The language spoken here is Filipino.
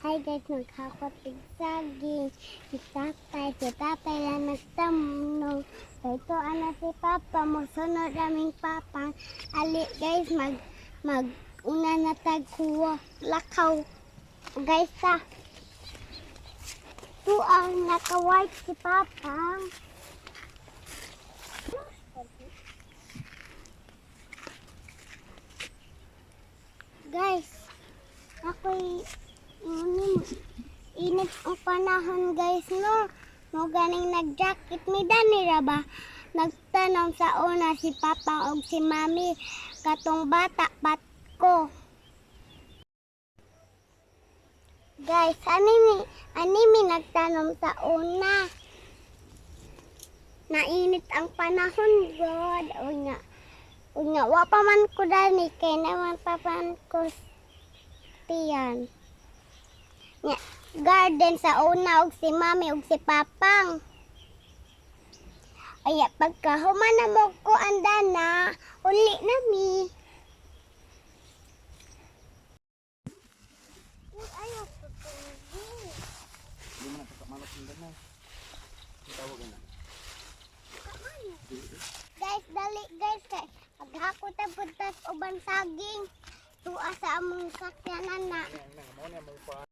Hi guys, magkakatig saging. Si tatay lang nagtamno. Ito ana si Papa, musunod aming papang. Ali guys, una na tagkuha. Lakaw. Guys ta. Ito ang naka-white si Papang. Guys, ako'y init ang panahon guys no ganing nag-jacket mi danira ba nagtanong sa una si Papa og si Mami katong bata pat ko. Guys, animi nagtanong sa una. Nainit ang panahon god. Unya wa pa man ko dani kay naman pa man ko tiyan. Garden sa una og si Mami og si Papang. Aya pagkahuman na mo ko andana, uli na mi. Ayaw ko tubig. Hindi mo nakakamalap yung gana. Tawag na. Guys, dali guys kay paghakot ta puntas uban saging. Tuwa sa among sakyanan na.